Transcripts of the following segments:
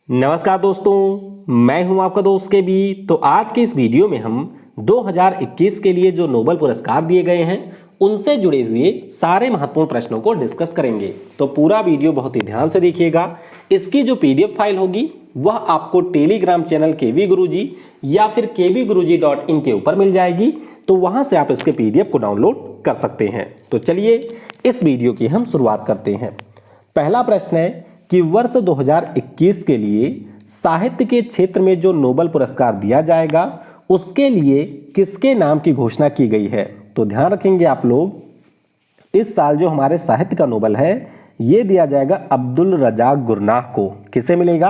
नमस्कार दोस्तों, मैं हूं आपका दोस्त के बी। तो आज के इस वीडियो में हम 2021 के लिए जो नोबेल पुरस्कार दिए गए हैं उनसे जुड़े हुए सारे महत्वपूर्ण प्रश्नों को डिस्कस करेंगे। तो पूरा वीडियो बहुत ही ध्यान से देखिएगा। इसकी जो पीडीएफ फाइल होगी वह आपको टेलीग्राम चैनल केवी गुरुजी या फिर kvguruji.in के ऊपर मिल जाएगी। तो वहां से आप इसके पीडीएफ को डाउनलोड कर सकते हैं। तो चलिए इस वीडियो की हम शुरुआत करते हैं। पहला प्रश्न है कि वर्ष 2021 के लिए साहित्य के क्षेत्र में जो नोबेल पुरस्कार दिया जाएगा उसके लिए किसके नाम की घोषणा की गई है। तो ध्यान रखेंगे आप लोग, इस साल जो हमारे साहित्य का नोबेल है ये दिया जाएगा अब्दुल रज़ाक गुरनाह को। किसे मिलेगा?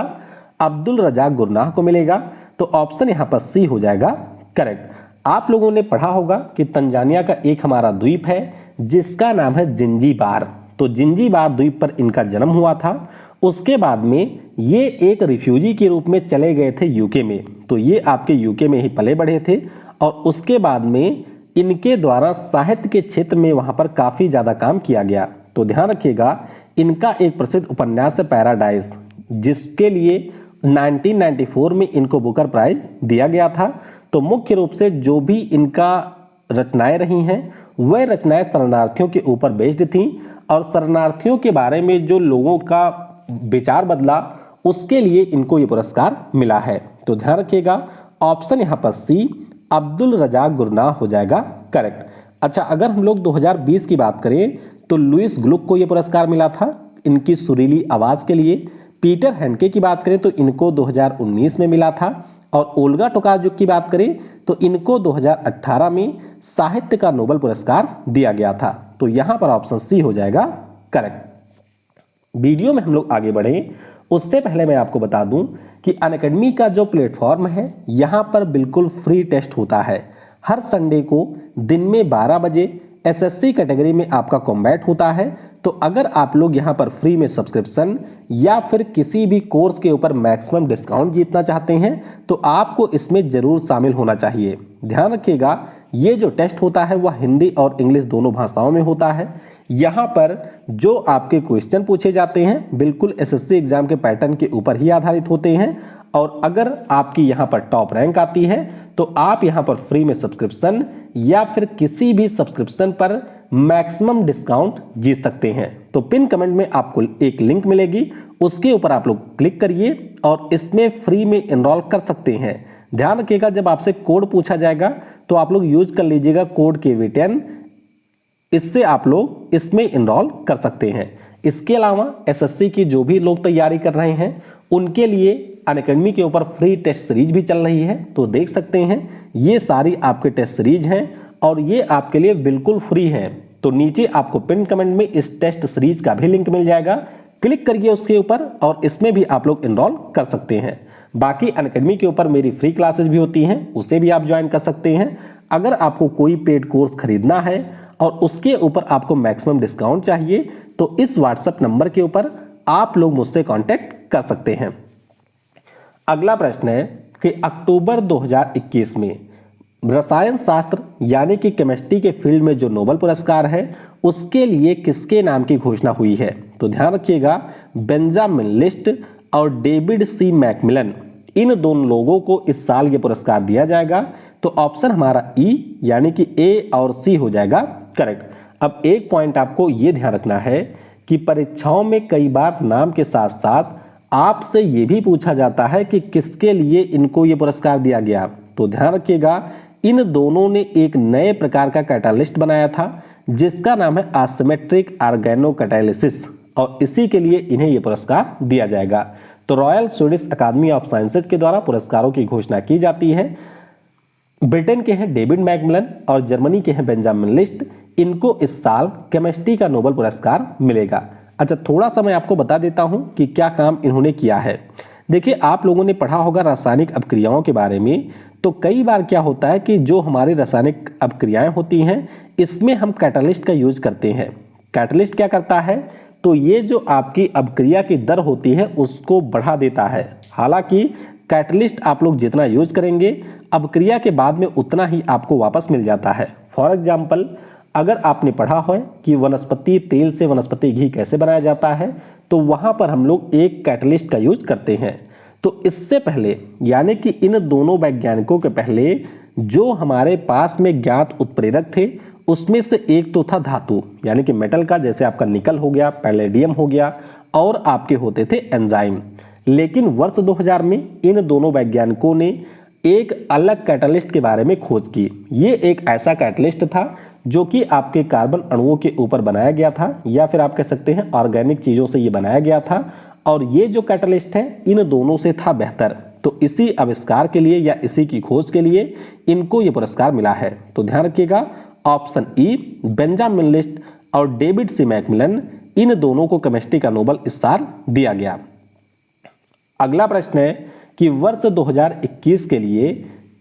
अब्दुल रज़ाक गुरनाह को मिलेगा। तो ऑप्शन यहाँ पर सी हो जाएगा करेक्ट। आप लोगों ने पढ़ा होगा कि तंजानिया का एक हमारा द्वीप है जिसका नाम है जिंजीबार। तो जिंजीबार द्वीप पर इनका जन्म हुआ था। उसके बाद में ये एक रिफ्यूजी के रूप में चले गए थे यूके में। तो ये आपके यूके में ही पले बढ़े थे और उसके बाद में इनके द्वारा साहित्य के क्षेत्र में वहाँ पर काफ़ी ज़्यादा काम किया गया। तो ध्यान रखिएगा, इनका एक प्रसिद्ध उपन्यास है पैराडाइज, जिसके लिए 1994 में इनको बुकर प्राइज दिया गया था। तो मुख्य रूप से जो भी इनका रचनाएं रही हैं वह रचनाएं शरणार्थियों के ऊपर बेस्ड थीं और शरणार्थियों के बारे में जो लोगों का विचार बदला उसके लिए इनको ये पुरस्कार मिला है। तो ध्यान रखिएगा, ऑप्शन यहाँ पर सी अब्दुल रज़ाक गुरनाह हो जाएगा करेक्ट। अच्छा, अगर हम लोग 2020 की बात करें तो लुइस ग्लुक को ये पुरस्कार मिला था इनकी सुरीली आवाज़ के लिए। पीटर हैंडके की बात करें तो इनको 2019 में मिला था और ओल्गा टोकार्चुक की बात करें तो इनको 2018 में साहित्य का नोबेल पुरस्कार दिया गया था। तो यहाँ पर ऑप्शन सी हो जाएगा करेक्ट। वीडियो में हम लोग आगे बढ़ें उससे पहले मैं आपको बता दूं कि अनअकैडमी का जो प्लेटफॉर्म है यहाँ पर बिल्कुल फ्री टेस्ट होता है। हर संडे को दिन में 12 बजे एसएससी कैटेगरी में आपका कॉम्बैट होता है। तो अगर आप लोग यहाँ पर फ्री में सब्सक्रिप्शन या फिर किसी भी कोर्स के ऊपर मैक्सिमम डिस्काउंट जीतना चाहते हैं तो आपको इसमें ज़रूर शामिल होना चाहिए। ध्यान रखिएगा, ये जो टेस्ट होता है वह हिंदी और इंग्लिश दोनों भाषाओं में होता है। यहाँ पर जो आपके क्वेश्चन पूछे जाते हैं बिल्कुल एसएससी एग्जाम के पैटर्न के ऊपर ही आधारित होते हैं और अगर आपकी यहाँ पर टॉप रैंक आती है तो आप यहाँ पर फ्री में सब्सक्रिप्शन या फिर किसी भी सब्सक्रिप्शन पर मैक्सिमम डिस्काउंट जीत सकते हैं। तो पिन कमेंट में आपको एक लिंक मिलेगी, उसके ऊपर आप लोग क्लिक करिए और इसमें फ्री में एनरोल कर सकते हैं। ध्यान रखिएगा, जब आपसे कोड पूछा जाएगा तो आप लोग यूज कर लीजिएगा कोड KV10, इससे आप लोग इसमें एनरोल कर सकते हैं। इसके अलावा एसएससी की जो भी लोग तैयारी कर रहे हैं उनके लिए अनअकैडमी के ऊपर फ्री टेस्ट सीरीज भी चल रही है। तो देख सकते हैं ये सारी आपके टेस्ट सीरीज हैं और ये आपके लिए बिल्कुल फ्री है। तो नीचे आपको पिन कमेंट में इस टेस्ट सीरीज का भी लिंक मिल जाएगा, क्लिक करिए उसके ऊपर और इसमें भी आप लोग एनरोल कर सकते हैं। बाकी अनअकैडमी के ऊपर मेरी फ्री क्लासेज भी होती हैं, उसे भी आप ज्वाइन कर सकते हैं। अगर आपको कोई पेड कोर्स खरीदना है और उसके ऊपर आपको मैक्सिमम डिस्काउंट चाहिए तो इस व्हाट्सएप नंबर के ऊपर आप लोग मुझसे कांटेक्ट कर सकते हैं। अगला प्रश्न है कि अक्टूबर 2021 में रसायन शास्त्र यानी कि केमिस्ट्री के फील्ड में जो नोबेल पुरस्कार है उसके लिए किसके नाम की घोषणा हुई है। तो ध्यान रखिएगा, बेंजामिन लिस्ट और डेविड सी मैकमिलन, इन दोनों लोगों को इस साल ये पुरस्कार दिया जाएगा। तो ऑप्शन हमारा ई यानी कि ए और सी हो जाएगा करेक्ट। अब एक पॉइंट आपको ये ध्यान रखना है कि परीक्षाओं में कई बार नाम के साथ साथ आपसे ये भी पूछा जाता है कि किसके लिए इनको ये पुरस्कार दिया गया। तो ध्यान रखिएगा, इन दोनों ने एक नए प्रकार का कैटालिस्ट बनाया था जिसका नाम है एसिमेट्रिक ऑर्गेनो कैटालिसिस और इसी के लिए इन्हें ये पुरस्कार दिया जाएगा। तो Royal Swedish Academy of Sciences के द्वारा पुरस्कारों की घोषणा की जाती है। ब्रिटेन के हैं डेविड मैकमिलन और जर्मनी के हैं बेंजामिन लिस्ट, इनको इस साल केमिस्ट्री का नोबेल पुरस्कार मिलेगा। अच्छा, थोड़ा सा मैं आपको बता देता हूं कि क्या काम इन्होंने किया है। देखिए, आप लोगों ने पढ़ा होगा रासायनिक अपक्रियाओं के बारे में। तो कई बार क्या होता है कि जो हमारी रासायनिक अपक्रियाएं होती हैं इसमें हम कैटालिस्ट का यूज करते हैं। कैटालिस्ट क्या करता है, तो ये जो आपकी अपक्रिया की दर होती है उसको बढ़ा देता है। हालांकि कैटालिस्ट आप लोग जितना यूज करेंगे अपक्रिया के बाद में उतना ही आपको वापस मिल जाता है। फॉर एग्जाम्पल, अगर आपने पढ़ा हो कि वनस्पति तेल से वनस्पति घी कैसे बनाया जाता है तो वहां पर हम लोग एक कैटलिस्ट का यूज करते हैं। तो इससे पहले यानी कि इन दोनों वैज्ञानिकों के पहले जो हमारे पास में ज्ञात उत्प्रेरक थे उसमें से एक तो था धातु यानी कि मेटल का, जैसे आपका निकल हो गया, पैलेडियम हो गया, और आपके होते थे एंजाइम। लेकिन वर्ष 2000 में इन दोनों वैज्ञानिकों ने एक अलग कैटलिस्ट के बारे में खोज की। ये एक ऐसा कैटलिस्ट था जो कि आपके कार्बन अणुओं के ऊपर बनाया गया था, या फिर आप कह सकते हैं ऑर्गेनिक चीजों से ये बनाया गया था, और ये जो कैटलिस्ट है इन दोनों से था बेहतर। तो इसी आविष्कार के लिए या इसी की खोज के लिए इनको ये पुरस्कार मिला है। तो ध्यान रखिएगा, ऑप्शन ई बेंजामिन लिस्ट और डेविड सी मैकमिलन, इन दोनों को केमिस्ट्री का नोबेल इस साल दिया गया। अगला प्रश्न है कि वर्ष 2021 के लिए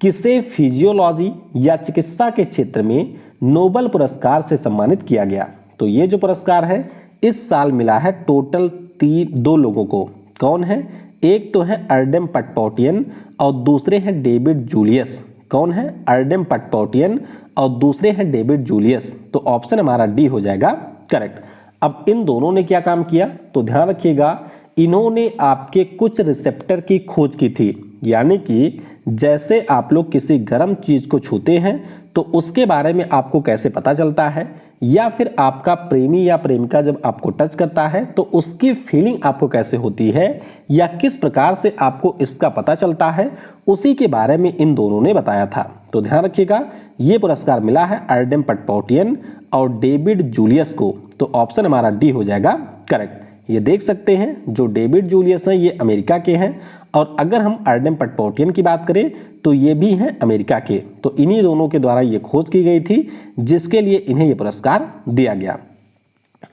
किसे फिजियोलॉजी या चिकित्सा के क्षेत्र में नोबेल पुरस्कार से सम्मानित किया गया। तो ये जो पुरस्कार है इस साल मिला है टोटल दो लोगों को। कौन है? एक तो है अर्डेम पटपौटियन और दूसरे हैं डेविड जूलियस। कौन है? अर्डेम पटपौटियन और दूसरे हैं डेविड जूलियस। तो ऑप्शन हमारा डी हो जाएगा करेक्ट। अब इन दोनों ने क्या काम किया? तो ध्यान रखिएगा, इन्होंने आपके कुछ रिसेप्टर की खोज की थी, यानी कि जैसे आप लोग किसी गर्म चीज को छूते हैं तो उसके बारे में आपको कैसे पता चलता है, या फिर आपका प्रेमी या प्रेमिका जब आपको टच करता है तो उसकी फीलिंग आपको कैसे होती है, या किस प्रकार से आपको इसका पता चलता है, उसी के बारे में इन दोनों ने बताया था। तो ध्यान रखिएगा, ये पुरस्कार मिला है अर्डेम पटपौटियन और डेविड जूलियस को। तो ऑप्शन हमारा डी हो जाएगा करेक्ट। ये देख सकते हैं जो डेविड जूलियस हैं ये अमेरिका के हैं, और अगर हम अर्डेम पटपौटियन की बात करें तो ये भी हैं अमेरिका के। तो इन्हीं दोनों के द्वारा ये खोज की गई थी जिसके लिए इन्हें ये पुरस्कार दिया गया।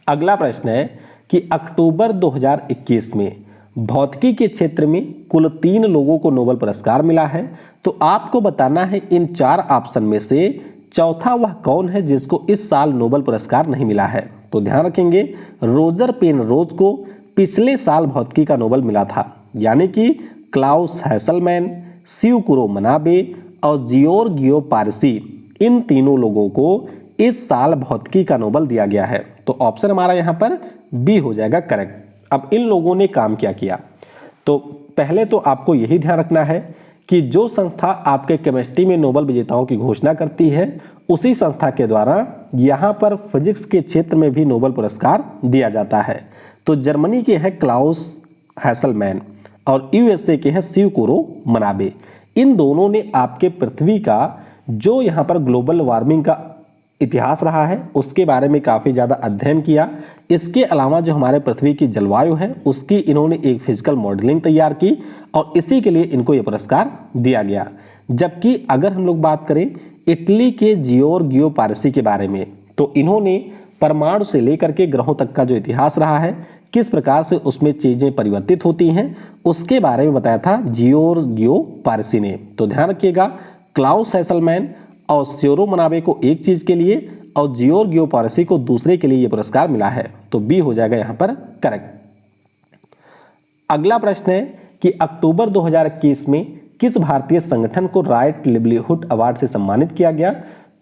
अगला प्रश्न है कि अक्टूबर 2021 में भौतिकी के क्षेत्र में कुल 3 लोगों को नोबेल पुरस्कार मिला है। तो आपको बताना है इन 4 ऑप्शन में से चौथा वह कौन है जिसको इस साल नोबेल पुरस्कार नहीं मिला है। तो ध्यान रखेंगे, रोजर पेनरोज को पिछले साल भौतिकी का नोबेल मिला था, यानी कि क्लाउस हैसलमैन, सियुकुरो मनाबे और जियोर्गियो पारसी, इन तीनों लोगों को इस साल भौतिकी का नोबेल दिया गया है। तो ऑप्शन हमारा यहाँ पर बी हो जाएगा करेक्ट। अब इन लोगों ने काम क्या किया? तो पहले तो आपको यही ध्यान रखना है कि जो संस्था आपके केमिस्ट्री में नोबेल विजेताओं की घोषणा करती है उसी संस्था के द्वारा यहाँ पर फिजिक्स के क्षेत्र में भी नोबेल पुरस्कार दिया जाता है। तो जर्मनी के हैं क्लाउस हैसलमैन और यूएसए के हैं सियुकुरो मनाबे। इन दोनों ने आपके पृथ्वी का जो यहाँ पर ग्लोबल वार्मिंग का इतिहास रहा है उसके बारे में काफ़ी ज़्यादा अध्ययन किया। इसके अलावा जो हमारे पृथ्वी की जलवायु है उसकी इन्होंने एक फिजिकल मॉडलिंग तैयार की और इसी के लिए इनको ये पुरस्कार दिया गया। जबकि अगर हम लोग बात करें इटली के जियोर्गियो पारसी के बारे में, तो इन्होंने परमाणु से लेकर के ग्रहों तक का जो इतिहास रहा है, किस प्रकार से उसमें चीजें परिवर्तित होती हैं, उसके बारे में बताया था जियोर्गियो पारसी ने। तो ध्यान रखिएगा, क्लाउस हैसलमैन और सियुकुरो मनाबे को एक चीज के लिए और जियोर्गियो पारसी को दूसरे के लिए ये पुरस्कार मिला है। तो बी हो जाएगा यहाँ पर करेक्ट। अगला प्रश्न है कि अक्टूबर 2021 में किस भारतीय संगठन को राइट लिवलीहुड अवार्ड से सम्मानित किया गया।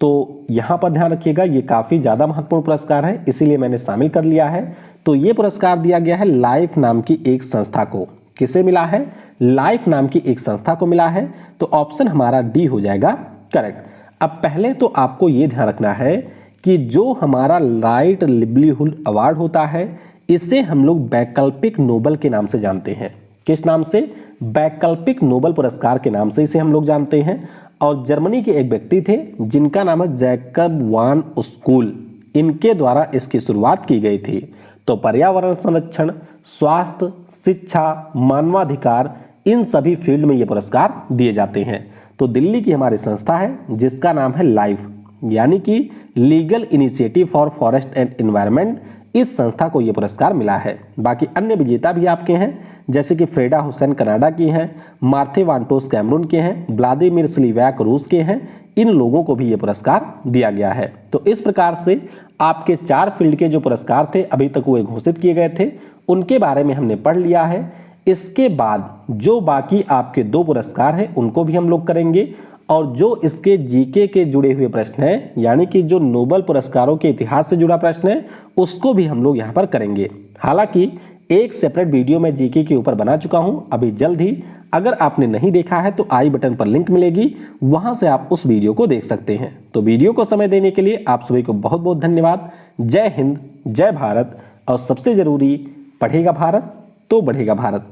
तो यहाँ पर ध्यान रखिएगा, ये काफी ज्यादा महत्वपूर्ण पुरस्कार है, इसीलिए मैंने शामिल कर लिया है। तो ये पुरस्कार दिया गया है लाइफ नाम की एक संस्था को। किसे मिला है? लाइफ नाम की एक संस्था को मिला है। तो ऑप्शन हमारा डी हो जाएगा करेक्ट। अब पहले तो आपको ये ध्यान रखना है कि जो हमारा राइट लिवलीहुड अवार्ड होता है इसे हम लोग वैकल्पिक नोबेल के नाम से जानते हैं। किस नाम से? वैकल्पिक नोबेल पुरस्कार के नाम से इसे हम लोग जानते हैं। और जर्मनी के एक व्यक्ति थे जिनका नाम है जैकब वान स्कूल, इनके द्वारा इसकी शुरुआत की गई थी। तो पर्यावरण संरक्षण, स्वास्थ्य, शिक्षा, मानवाधिकार, इन सभी फील्ड में ये पुरस्कार दिए जाते हैं। तो दिल्ली की हमारी संस्था है जिसका नाम है लाइफ, यानी कि legal initiative for forest and environment, इस संस्था को यह पुरस्कार मिला है। बाकी अन्य विजेता भी आपके हैं, जैसे कि फ्रेडा हुसैन कनाडा की हैं, मार्थे वांटोस कैमरून के हैं, व्लादिमीर स्लिवैक रूस के हैं। इन लोगों को भी ये पुरस्कार दिया गया है। तो इस प्रकार से आपके 4 फील्ड के जो पुरस्कार थे अभी तक वो घोषित किए गए थे, उनके बारे में हमने पढ़ लिया है। इसके बाद जो बाकी आपके 2 पुरस्कार हैं उनको भी हम लोग करेंगे, और जो इसके जीके के जुड़े हुए प्रश्न हैं, यानी कि जो नोबेल पुरस्कारों के इतिहास से जुड़ा प्रश्न है, उसको भी हम लोग यहाँ पर करेंगे। हालांकि एक सेपरेट वीडियो मैं जीके के ऊपर बना चुका हूँ, अभी जल्द ही अगर आपने नहीं देखा है तो आई बटन पर लिंक मिलेगी, वहां से आप उस वीडियो को देख सकते हैं। तो वीडियो को समय देने के लिए आप सभी को बहुत बहुत धन्यवाद। जय हिंद, जय भारत, और सबसे जरूरी, पढ़ेगा भारत तो बढ़ेगा भारत।